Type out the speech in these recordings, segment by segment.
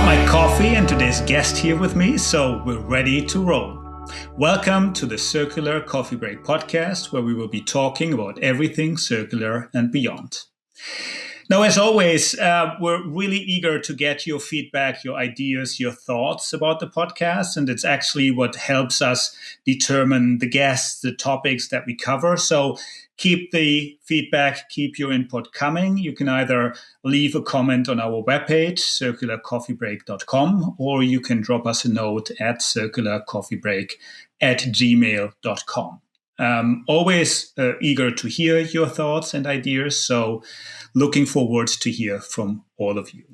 got my coffee and today's guest here with me, so we're ready to roll. Welcome to the Circular Coffee Break podcast, where we will be talking about everything circular and beyond. Now, as always, we're really eager to get your feedback, your ideas, your thoughts about the podcast. And it's actually what helps us determine the guests, the topics that we cover. So keep the feedback, keep your input coming. You can either leave a comment on our webpage, circularcoffeebreak.com, or you can drop us a note at circularcoffeebreak@gmail.com. Always eager to hear your thoughts and ideas. So looking forward to hear from all of you.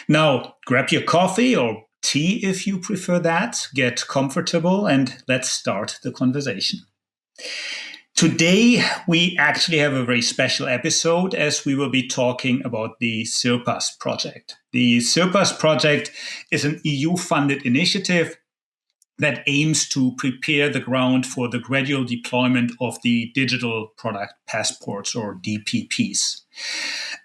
Now, grab your coffee or tea if you prefer that, get comfortable, and let's start the conversation. Today, we actually have a very special episode as we will be talking about the CIRPASS project. The CIRPASS project is an EU-funded initiative that aims to prepare the ground for the gradual deployment of the digital product passports, or DPPs.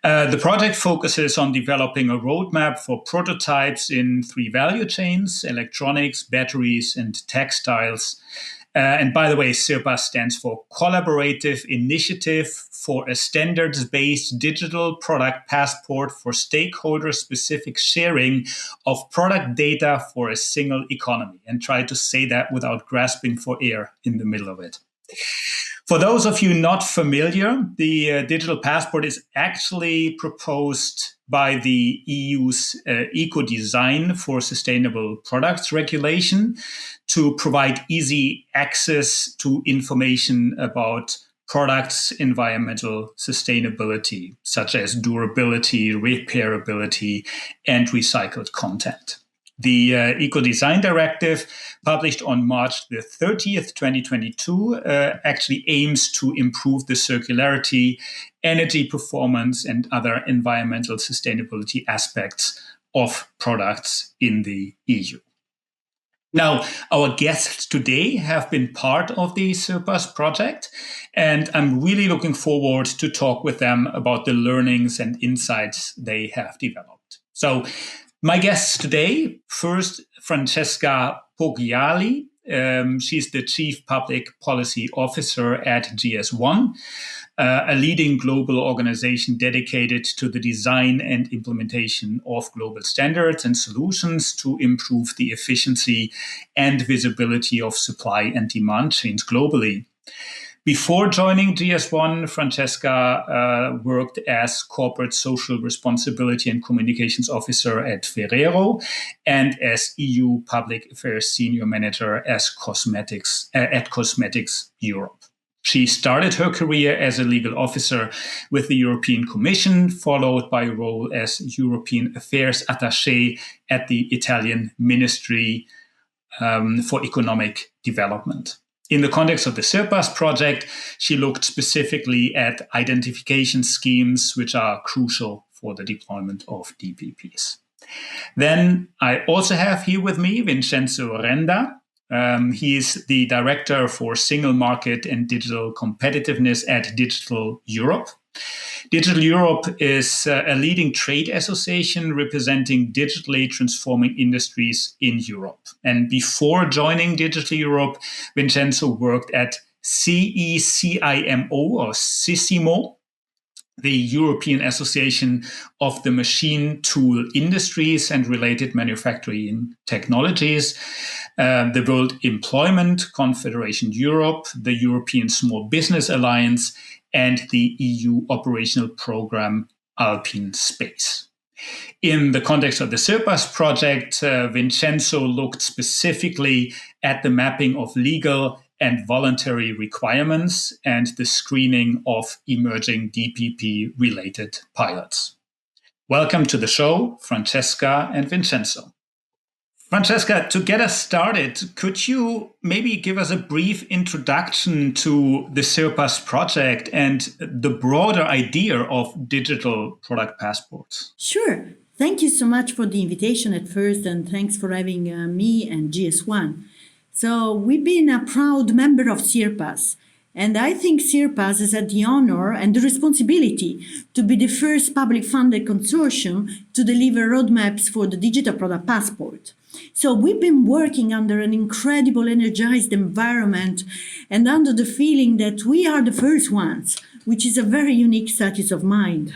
The project focuses on developing a roadmap for prototypes in 3 value chains: electronics, batteries, and textiles. And by the way, CIRPASS stands for Collaborative Initiative for a Standards-Based Digital Product Passport for Stakeholder-Specific Sharing of Product Data for a Single Economy. And try to say that without grasping for air in the middle of it. For those of you not familiar, the digital passport is actually proposed by the EU's Eco-Design for Sustainable Products regulation to provide easy access to information about products' environmental sustainability, such as durability, repairability, and recycled content. The Eco-Design Directive, published on March the 30th, 2022, actually aims to improve the circularity, energy performance, and other environmental sustainability aspects of products in the EU. Now, our guests today have been part of the CIRPASS project, and I'm really looking forward to talk with them about the learnings and insights they have developed. So, my guests today, first, Francesca Poggiali. She's the Chief Public Policy Officer at GS1, a leading global organization dedicated to the design and implementation of global standards and solutions to improve the efficiency and visibility of supply and demand chains globally. Before joining GS1, Francesca worked as Corporate Social Responsibility and Communications Officer at Ferrero and as EU Public Affairs Senior Manager at Cosmetics Europe. She started her career as a legal officer with the European Commission, followed by a role as European Affairs Attaché at the Italian Ministry for Economic Development. In the context of the CIRPASS project, she looked specifically at identification schemes, which are crucial for the deployment of DPPs. Then I also have here with me Vincenzo Renda. He is the Director for Single Market and Digital Competitiveness at DigitalEurope. DigitalEurope is a leading trade association representing digitally transforming industries in Europe. And before joining DigitalEurope, Vincenzo worked at CICIMO or CICIMO, the European Association of the Machine Tool Industries and Related Manufacturing Technologies, the World Employment Confederation Europe, the European Small Business Alliance, and the EU operational program Alpine Space. In the context of the CIRPASS project, Vincenzo looked specifically at the mapping of legal and voluntary requirements and the screening of emerging DPP-related pilots. Welcome to the show, Francesca and Vincenzo. Francesca, to get us started, could you maybe give us a brief introduction to the CIRPASS project and the broader idea of digital product passports? Sure. Thank you so much for the invitation at first, and thanks for having me and GS1. So we've been a proud member of CIRPASS, And I think CIRPASS has had the honor and the responsibility to be the first public funded consortium to deliver roadmaps for the digital product passport. So we've been working under an incredible energized environment and under the feeling that we are the first ones, which is a very unique status of mind.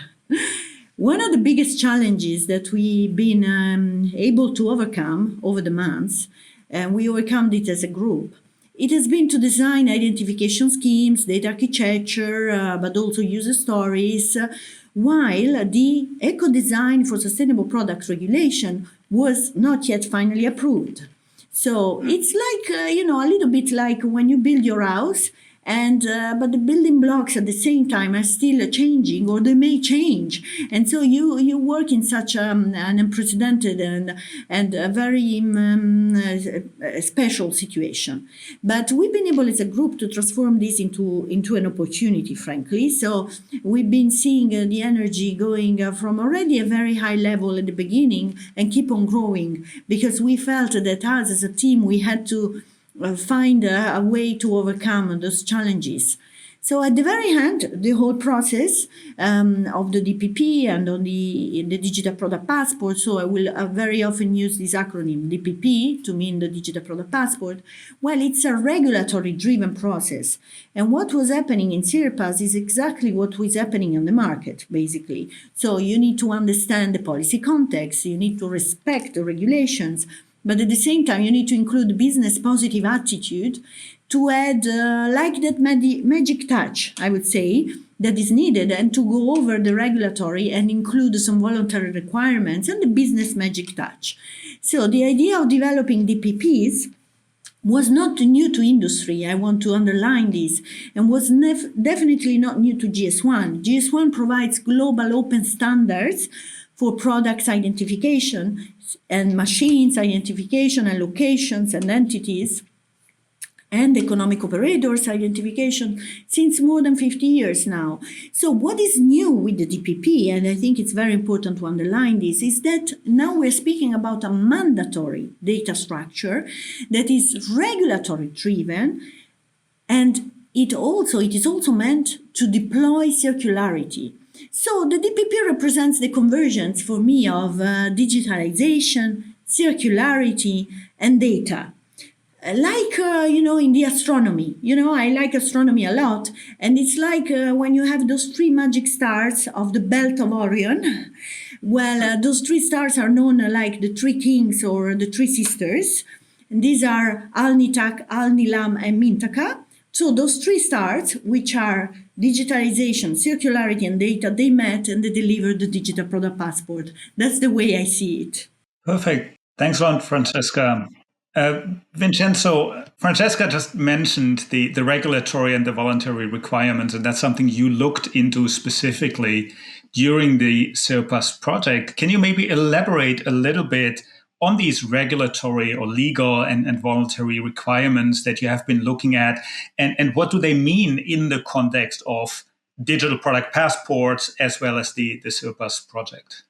One of the biggest challenges that we've been able to overcome over the months, and we overcome it as a group, it has been to design identification schemes, data architecture, but also user stories, while the eco-design for sustainable product regulation was not yet finally approved. So it's like, a little bit like when you build your house, and but the building blocks at the same time are still changing, or they may change, and so you work in such an unprecedented and a very special situation. But we've been able as a group to transform this into an opportunity, frankly. So we've been seeing the energy going from already a very high level at the beginning and keep on growing, because we felt that us as a team, we had to find a way to overcome those challenges. So at the very end, the whole process of the DPP and on the digital product passport, so I will very often use this acronym DPP to mean the digital product passport. Well, it's a regulatory driven process. And what was happening in CIRPASS is exactly what was happening on the market, basically. So you need to understand the policy context, you need to respect the regulations, but at the same time, you need to include business positive attitude to add like that magic touch, I would say, that is needed, and to go over the regulatory and include some voluntary requirements and the business magic touch. So the idea of developing DPPs was not new to industry, I want to underline this, and was definitely not new to GS1. GS1 provides global open standards for products identification and machines identification and locations and entities and economic operators identification since more than 50 years now. So what is new with the DPP, and I think it's very important to underline this, is that now we're speaking about a mandatory data structure that is regulatory driven, and it is also meant to deploy circularity. So the DPP represents the convergence for me of digitalization, circularity, and data. Like, in the astronomy, I like astronomy a lot. And it's like when you have those three magic stars of the belt of Orion. Well, those three stars are known like the three kings or the three sisters. And these are Al-Nitak, Al-Nilam, and Mintaka. So those three stars, which are digitalization, circularity, and data, they met and they delivered the digital product passport. That's the way I see it. Perfect. Thanks a lot, Francesca. Vincenzo, Francesca just mentioned the regulatory and the voluntary requirements, and that's something you looked into specifically during the CIRPASS project. Can you maybe elaborate a little bit on these regulatory or legal and voluntary requirements that you have been looking at, and what do they mean in the context of digital product passports as well as the CIRPASS project?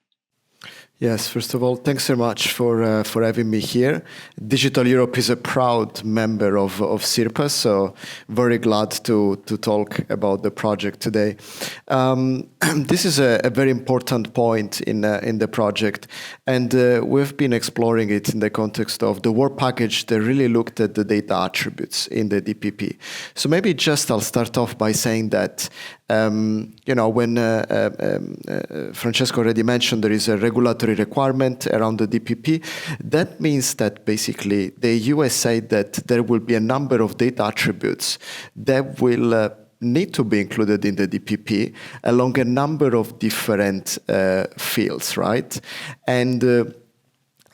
Yes, first of all, thanks so much for having me here. Digital Europe is a proud member of CIRPASS, so very glad to talk about the project today. This is a very important point in the project, and we've been exploring it in the context of the work package that really looked at the data attributes in the DPP. So maybe just I'll start off by saying that when Francesco already mentioned there is a regulatory requirement around the DPP, that means that basically the EU said that there will be a number of data attributes that will need to be included in the DPP along a number of different fields, right? And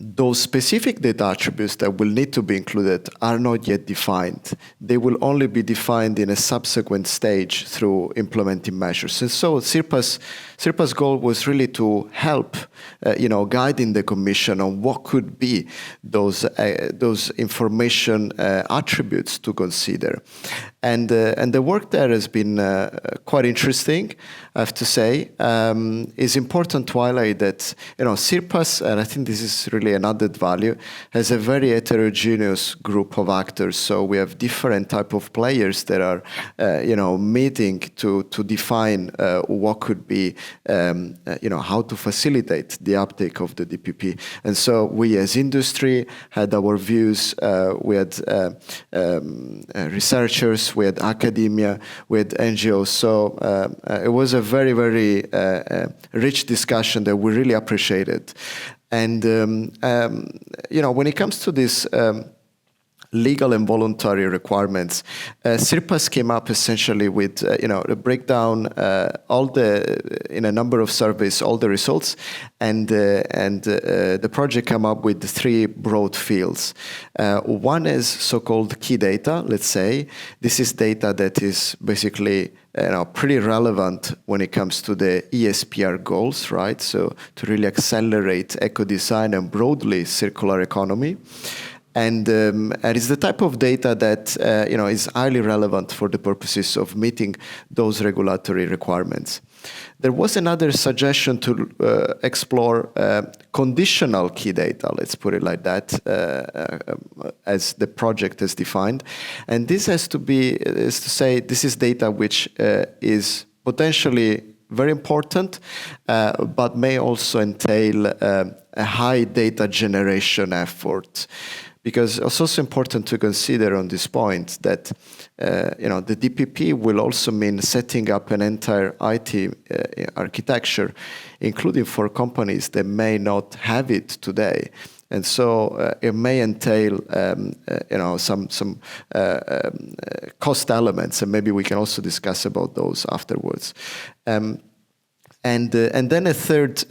those specific data attributes that will need to be included are not yet defined. They will only be defined in a subsequent stage through implementing measures. And so CIRPASS' goal was really to help, guiding the Commission on what could be those information attributes to consider. And the work there has been quite interesting, I have to say. It's important to highlight that, CIRPASS, and I think this is really really an added value, has a very heterogeneous group of actors. So we have different type of players that are, meeting to define what could be, how to facilitate the uptake of the DPP. And so we as industry had our views, we had researchers, we had academia, we had NGOs. So it was a very, very rich discussion that we really appreciated. And, when it comes to this legal and voluntary requirements, CIRPASS came up essentially with, a breakdown, in a number of surveys, all the results, and the project came up with 3 broad fields. One is so-called key data, let's say. This is data that is basically pretty relevant when it comes to the ESPR goals, right? So to really accelerate eco-design and broadly circular economy. And it's the type of data that is highly relevant for the purposes of meeting those regulatory requirements. There was another suggestion to explore conditional key data, let's put it like that, as the project has defined. And this is to say this is data which is potentially very important, but may also entail a high data generation effort. Because it's also important to consider on this point that the DPP will also mean setting up an entire IT architecture, including for companies that may not have it today. And so it may entail, some cost elements, and maybe we can also discuss about those afterwards. And then a third,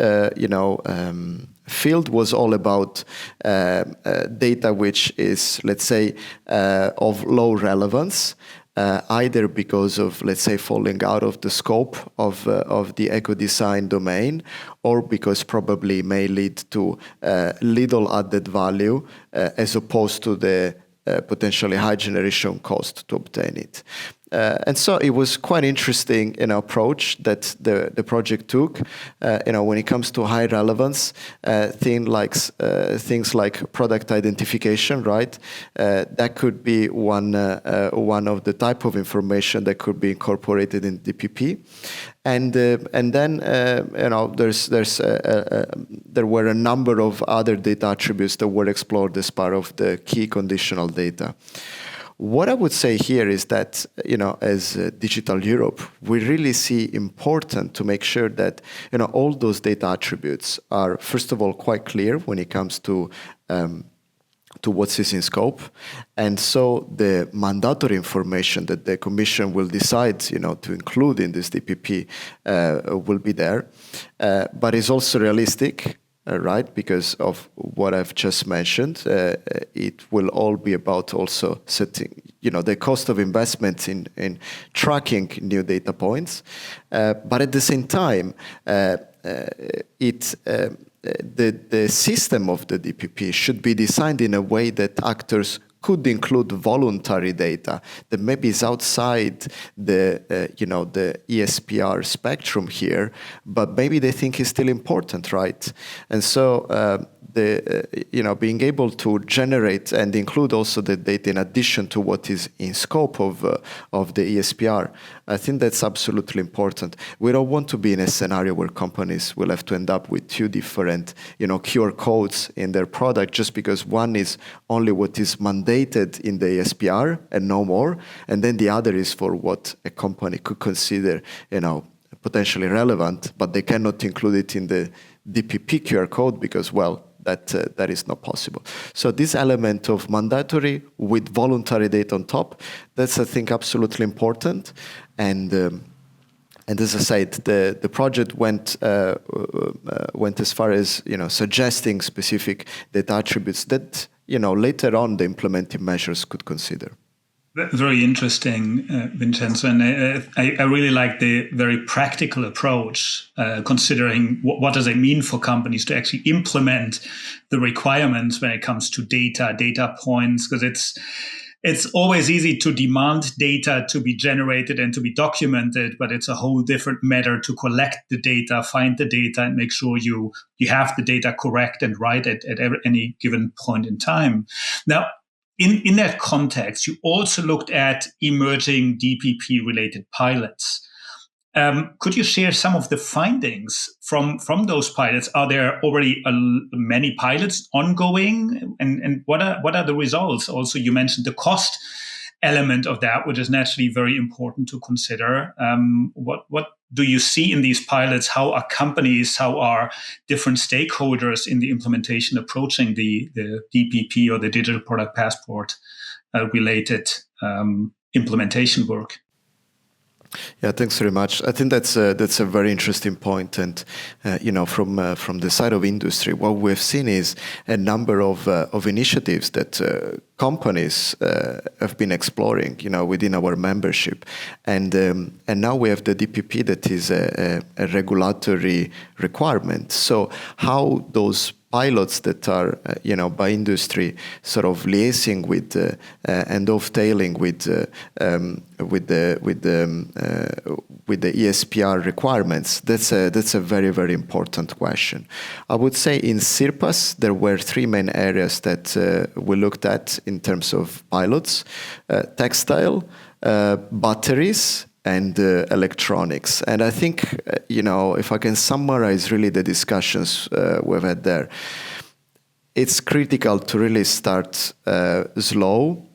field was all about data which is, let's say, of low relevance, either because of, let's say, falling out of the scope of the eco-design domain, or because probably may lead to little added value as opposed to the potentially high generation cost to obtain it. And so it was quite interesting approach that the project took. When it comes to high relevance, things like product identification, right? That could be one of the type of information that could be incorporated in DPP. And then there were a number of other data attributes that were explored as part of the key conditional data. What I would say here is that, as Digital Europe, we really see important to make sure that, all those data attributes are, first of all, quite clear when it comes to what is in scope. And so the mandatory information that the Commission will decide, to include in this DPP will be there. But it's also realistic. Right, because of what I've just mentioned, it will all be about also setting, the cost of investment in tracking new data points. But at the same time, the system of the DPP should be designed in a way that actors could include voluntary data that maybe is outside the ESPR spectrum here, but maybe they think is still important, right? And so being able to generate and include also the data in addition to what is in scope of the ESPR, I think that's absolutely important. We don't want to be in a scenario where companies will have to end up with 2 different, QR codes in their product just because one is only what is mandated in the ESPR and no more, and then the other is for what a company could consider, potentially relevant, but they cannot include it in the DPP QR code because, well, that is not possible. So this element of mandatory with voluntary data on top, that's, I think, absolutely important. And as I said, the project went as far as suggesting specific data attributes that later on the implementing measures could consider. Very interesting, Vincenzo, and I really like the very practical approach, considering what does it mean for companies to actually implement the requirements when it comes to data points, because it's always easy to demand data to be generated and to be documented, but it's a whole different matter to collect the data, find the data, and make sure you have the data correct and right at any given point in time. Now, in that context, you also looked at emerging DPP-related pilots. Could you share some of the findings from those pilots? Are there already many pilots ongoing, and what are the results? Also, you mentioned the cost element of that, which is naturally very important to consider. What do you see in these pilots? How are companies, how are different stakeholders in the implementation approaching the DPP or the Digital Product Passport related implementation work? Yeah, thanks very much. I think that's a very interesting point, and from the side of industry, what we've seen is a number of initiatives that companies have been exploring, within our membership, and now we have the DPP that is a regulatory requirement. So how those pilots that are, by industry, sort of liaising with and dovetailing with the ESPR requirements. That's a very, very important question. I would say in CIRPASS there were three main areas that we looked at in terms of pilots: textile, batteries, and electronics. And I think, if I can summarize really the discussions we've had there, it's critical to really start slow.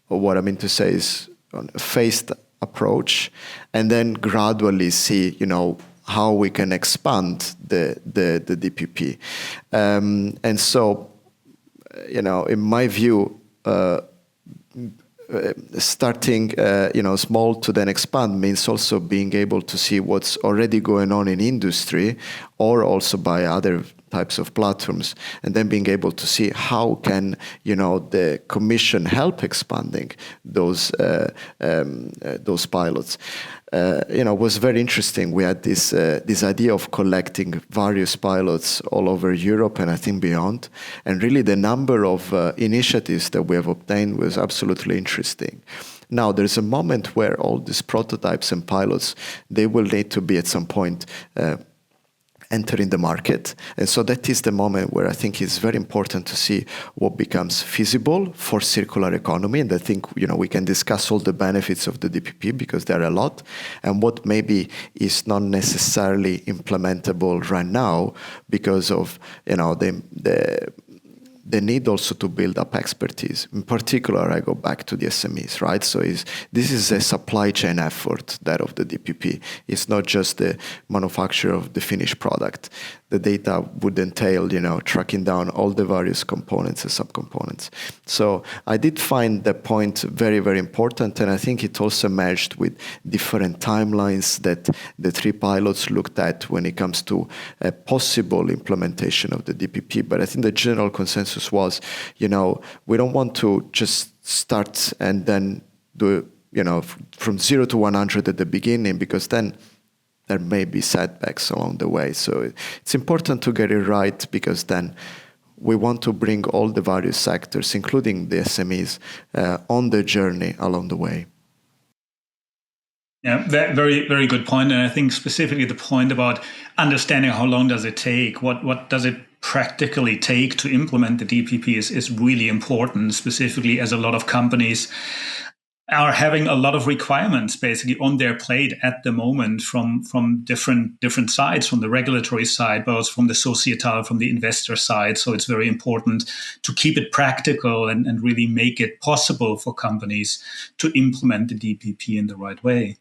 What I mean to say is on a phased approach, and then gradually see, how we can expand the DPP. And so, in my view, starting small to then expand means also being able to see what's already going on in industry, or also by other types of platforms, and then being able to see how can the Commission help expanding those pilots. It was very interesting. We had this idea of collecting various pilots all over Europe and I think beyond, and really the number of initiatives that we have obtained was absolutely interesting. Now, there's a moment where all these prototypes and pilots, they will need to be at some point entering the market. And so that is the moment where I think it's very important to see what becomes feasible for circular economy. And I think, we can discuss all the benefits of the DPP because there are a lot, and what maybe is not necessarily implementable right now because of, the need also to build up expertise. In particular, I go back to the SMEs, right? So this is a supply chain effort, that of the DPP. It's not just the manufacture of the finished product. The data would entail, tracking down all the various components and subcomponents. So I did find that point very, very important, and I think it also merged with different timelines that the three pilots looked at when it comes to a possible implementation of the DPP. But I think the general consensus was, we don't want to just start and then do, from 0 to 100 at the beginning, because then there may be setbacks along the way. So it's important to get it right, because then we want to bring all the various sectors, including the SMEs, on the journey along the way. Yeah, very, very good point. And I think specifically the point about understanding how long does it take, what does it practically take to implement the DPP is really important, specifically as a lot of companies are having a lot of requirements basically on their plate at the moment from different sides, from the regulatory side, but also from the societal, from the investor side. So it's very important to keep it practical and really make it possible for companies to implement the DPP in the right way.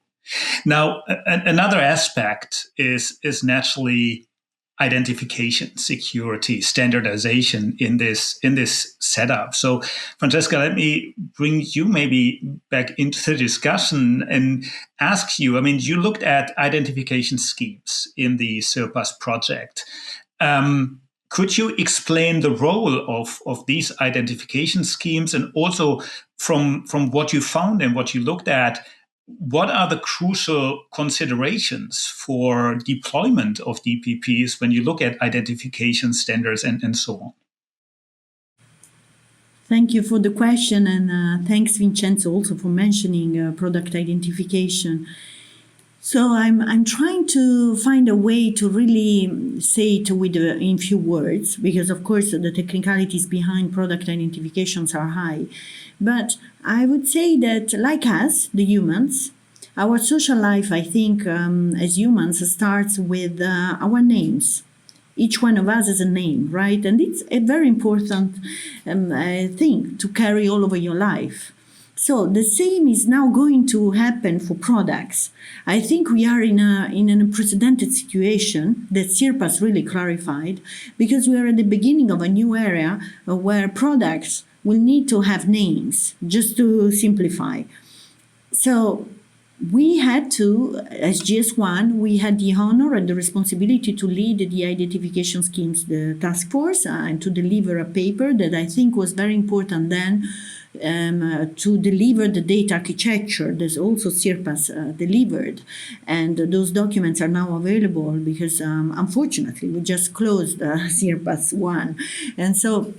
Now, another aspect is naturally identification, security, standardization in this setup. So, Francesca, let me bring you maybe back into the discussion and ask you, you looked at identification schemes in the CIRPASS project. Could you explain the role of these identification schemes, and also from what you found and what you looked at, what are the crucial considerations for deployment of DPPs when you look at identification standards and so on? Thank you for the question, and thanks, Vincenzo, also for mentioning product identification. So I'm trying to find a way to really say it in few words, because of course the technicalities behind product identifications are high. But I would say that, like us, the humans, our social life, I think, as humans, starts with our names. Each one of us has a name, right? And it's a very important thing to carry all over your life. So the same is now going to happen for products. I think we are in an unprecedented situation that CIRPASS really clarified, because we are at the beginning of a new era where products will need to have names, just to simplify. So we had to, as GS1, we had the honor and the responsibility to lead the identification schemes, the task force, and to deliver a paper that I think was very important then, to deliver the data architecture that also CIRPASS delivered. And those documents are now available because, unfortunately, we just closed CIRPASS 1. And so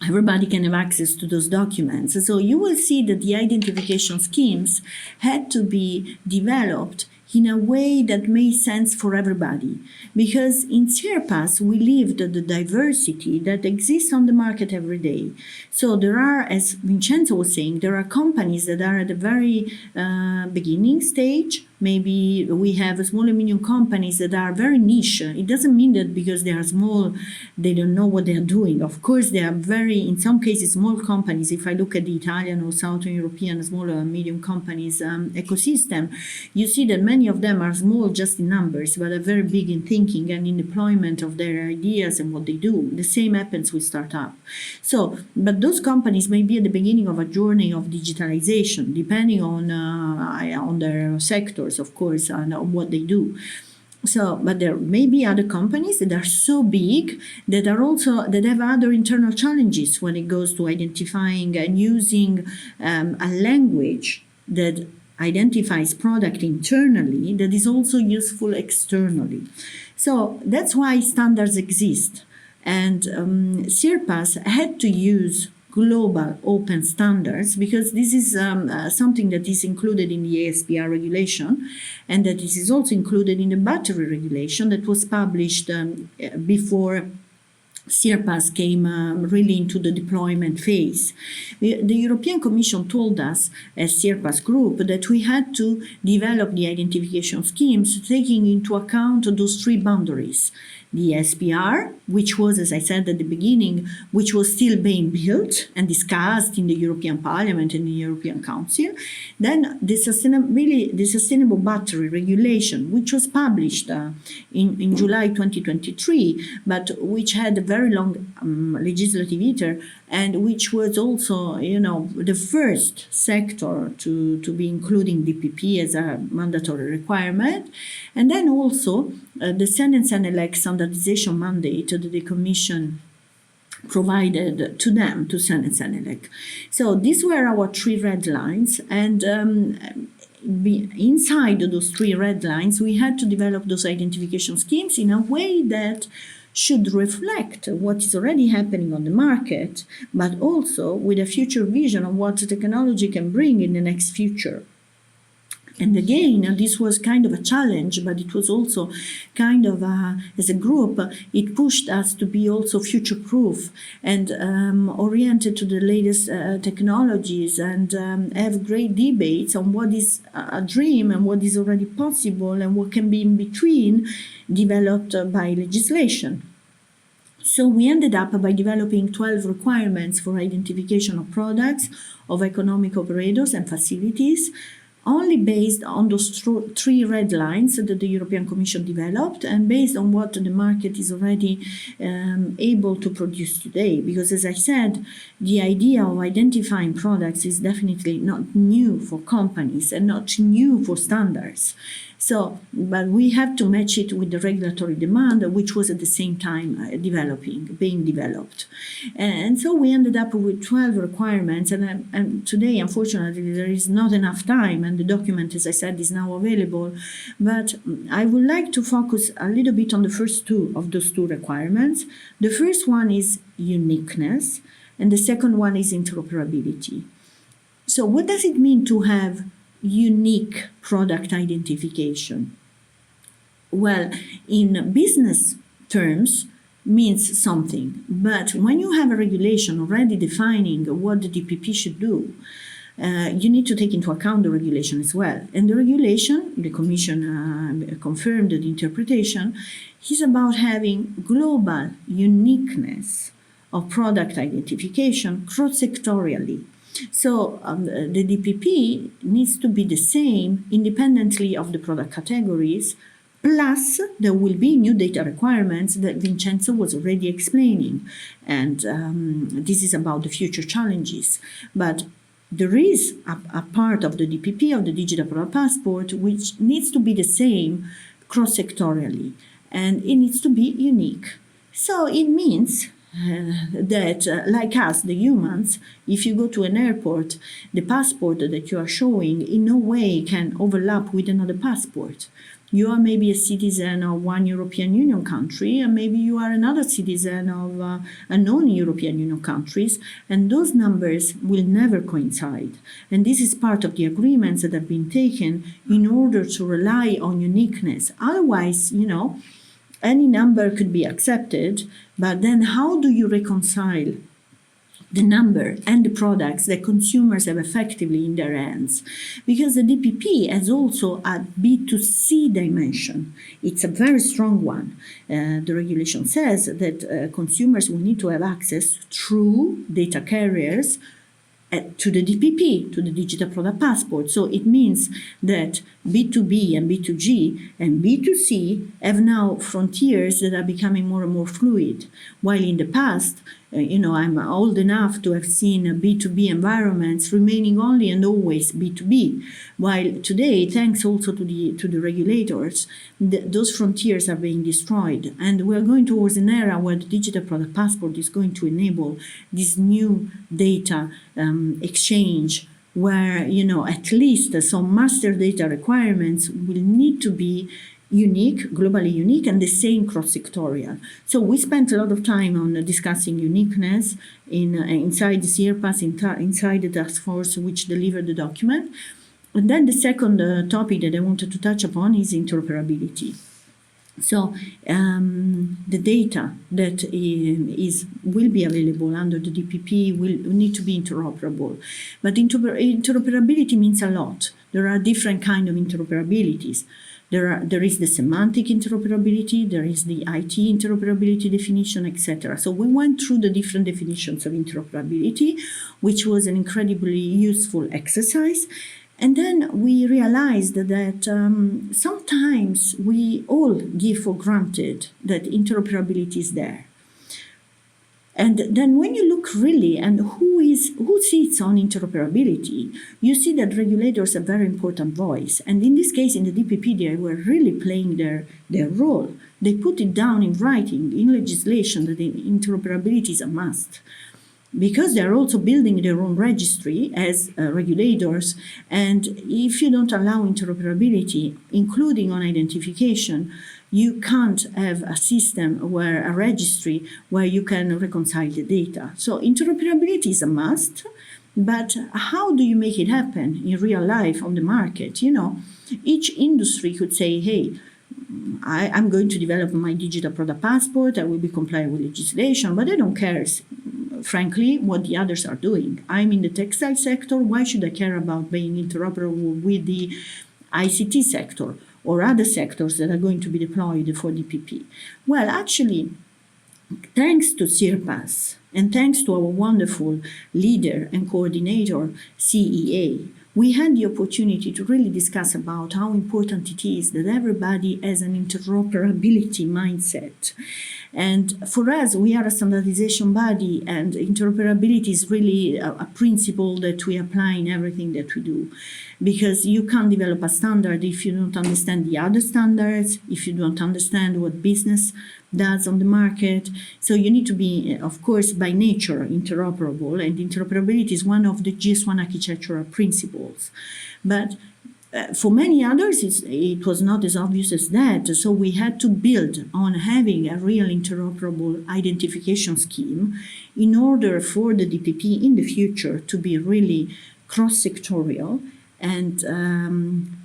everybody can have access to those documents. So you will see that the identification schemes had to be developed in a way that made sense for everybody. Because in CIRPASS, we lived the diversity that exists on the market every day. So there are, as Vincenzo was saying, there are companies that are at the very beginning stage. Maybe we have small and medium companies that are very niche. It doesn't mean that because they are small, they don't know what they are doing. Of course, they are very, in some cases, small companies. If I look at the Italian or Southern European small and medium companies ecosystem, you see that many of them are small just in numbers, but are very big in thinking and in deployment of their ideas and what they do. The same happens with startup. So, but those companies may be at the beginning of a journey of digitalization, depending on their sector, of course, and what they do. So, but there may be other companies that are so big that have other internal challenges when it goes to identifying and using a language that identifies product internally that is also useful externally. So that's why standards exist. And CIRPASS had to use global open standards, because this is something that is included in the ASPR regulation, and that this is also included in the battery regulation that was published before CIRPASS came really into the deployment phase. The European Commission told us, as CIRPASS group, that we had to develop the identification schemes taking into account those three boundaries. The SPR, which was, as I said at the beginning, which was still being built and discussed in the European Parliament and the European Council. Then the Sustainable Battery Regulation, which was published in July 2023, but which had a very long legislative iter, and which was also, the first sector to be including DPP as a mandatory requirement. And then also the Senelec standardization mandate that the Commission provided to them, to Senelec. So these were our three red lines, and inside those three red lines, we had to develop those identification schemes in a way that should reflect what is already happening on the market, but also with a future vision of what the technology can bring in the next future. And again, this was kind of a challenge, but it was also kind of, as a group, it pushed us to be also future-proof and oriented to the latest technologies, and have great debates on what is a dream and what is already possible and what can be in between, developed by legislation. So we ended up by developing 12 requirements for identification of products, of economic operators and facilities, only based on those three red lines that the European Commission developed, and based on what the market is already able to produce today. Because, as I said, the idea of identifying products is definitely not new for companies and not new for standards. So, but we have to match it with the regulatory demand, which was at the same time being developed. And so we ended up with 12 requirements, and today, unfortunately, there is not enough time, and the document, as I said, is now available. But I would like to focus a little bit on the first two of those two requirements. The first one is uniqueness. and the second one is interoperability. So what does it mean to have unique product identification? Well, in business terms, means something. But when you have a regulation already defining what the DPP should do, you need to take into account the regulation as well. And the regulation, the Commission confirmed the interpretation, is about having global uniqueness of product identification cross-sectorially. So the DPP needs to be the same independently of the product categories. Plus, there will be new data requirements that Vincenzo was already explaining. And this is about the future challenges. But there is a part of the DPP, of the Digital Product Passport, which needs to be the same cross-sectorially. And it needs to be unique. So it means that, like us, the humans, if you go to an airport, the passport that you are showing in no way can overlap with another passport. You are maybe a citizen of one European Union country, and maybe you are another citizen of a non-European Union countries, and those numbers will never coincide. And this is part of the agreements that have been taken in order to rely on uniqueness. Otherwise, any number could be accepted, but then how do you reconcile the number and the products that consumers have effectively in their hands? Because the DPP has also a B2C dimension. It's a very strong one. The regulation says that consumers will need to have access through data carriers to the DPP, to the Digital Product Passport. So it means that B2B and B2G and B2C have now frontiers that are becoming more and more fluid. While in the past, I'm old enough to have seen B2B environments remaining only and always B2B. While today, thanks also to the regulators, those frontiers are being destroyed. And we're going towards an era where the Digital Product Passport is going to enable this new data exchange, where at least some master data requirements will need to be unique, globally unique, and the same cross-sectorial. So we spent a lot of time on discussing uniqueness inside the CIRPASS, inside the task force which delivered the document. And then the second topic that I wanted to touch upon is interoperability. So the data that will be available under the DPP will need to be interoperable. But interoperability means a lot. There are different kinds of interoperabilities. There is the semantic interoperability, there is the IT interoperability definition, etc. So we went through the different definitions of interoperability, which was an incredibly useful exercise. And then we realized that sometimes we all give for granted that interoperability is there. And then when you look really and who sits on interoperability, you see that regulators have a very important voice. And in this case, in the DPP, they were really playing their role. They put it down in writing, in legislation, that interoperability is a must. Because they're also building their own registry as regulators. And if you don't allow interoperability, including on identification, you can't have a system a registry where you can reconcile the data. So interoperability is a must, but how do you make it happen in real life on the market? Each industry could say, hey, I'm going to develop my digital product passport, I will be compliant with legislation, but I don't care, frankly, what the others are doing. I'm in the textile sector, why should I care about being interoperable with the ICT sector or other sectors that are going to be deployed for DPP? Well, actually, thanks to CIRPASS and thanks to our wonderful leader and coordinator, CEA, we had the opportunity to really discuss about how important it is that everybody has an interoperability mindset. And for us, we are a standardization body, and interoperability is really a principle that we apply in everything that we do. Because you can't develop a standard if you don't understand the other standards, if you don't understand what business does on the market. So you need to be, of course, by nature, interoperable. And interoperability is one of the GS1 architectural principles. But For many others, it was not as obvious as that. So we had to build on having a real interoperable identification scheme in order for the DPP in the future to be really cross-sectorial and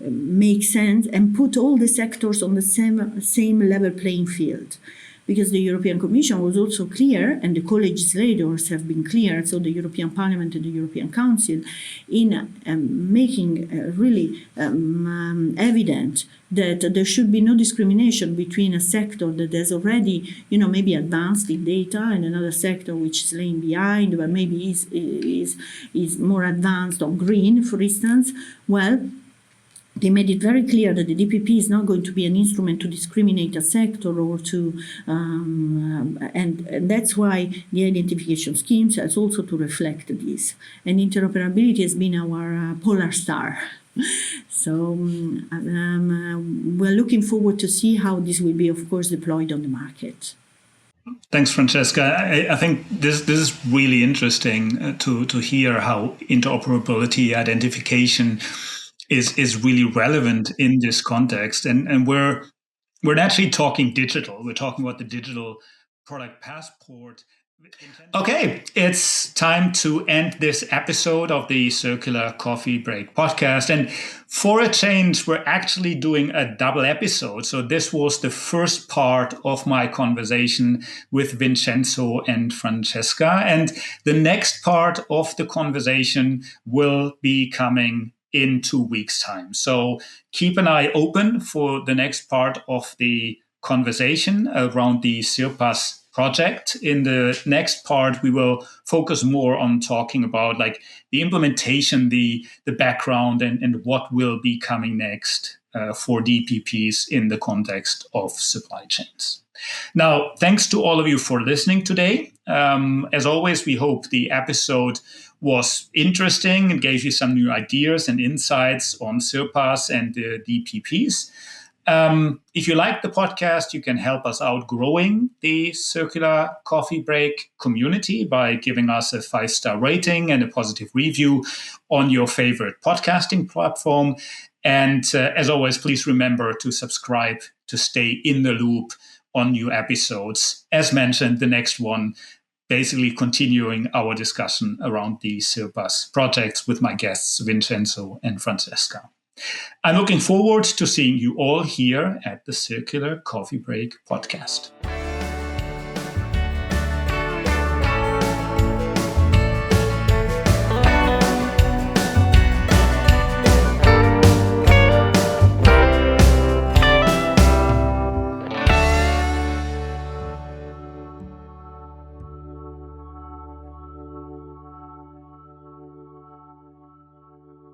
make sense and put all the sectors on the same level playing field. Because the European Commission was also clear, and the co-legislators have been clear, so the European Parliament and the European Council, in making really evident that there should be no discrimination between a sector that has already, maybe advanced in data and another sector which is laying behind, but maybe is more advanced on green, for instance. Well, they made it very clear that the DPP is not going to be an instrument to discriminate a sector or to, and that's why the identification schemes has also to reflect this. And interoperability has been our polar star. So we're looking forward to see how this will be, of course, deployed on the market. Thanks, Francesca. I think this is really interesting to hear how interoperability identification is really relevant in this context. And we're actually talking digital. We're talking about the digital product passport. Okay, it's time to end this episode of the Circular Coffee Break podcast. And for a change, we're actually doing a double episode. So this was the first part of my conversation with Vincenzo and Francesca. And the next part of the conversation will be coming in 2 weeks' time. So keep an eye open for the next part of the conversation around the CIRPASS project. In the next part, we will focus more on talking about like the implementation, the background, and what will be coming next for DPPs in the context of supply chains. Now, thanks to all of you for listening today. As always, we hope the episode was interesting and gave you some new ideas and insights on CIRPASS and the DPPs. If you like the podcast, you can help us out growing the Circular Coffee Break community by giving us a 5-star rating and a positive review on your favorite podcasting platform. And as always, please remember to subscribe to stay in the loop on new episodes. As mentioned, the next one basically continuing our discussion around the CIRPASS projects with my guests, Vincenzo and Francesca. I'm looking forward to seeing you all here at the Circular Coffee Break podcast.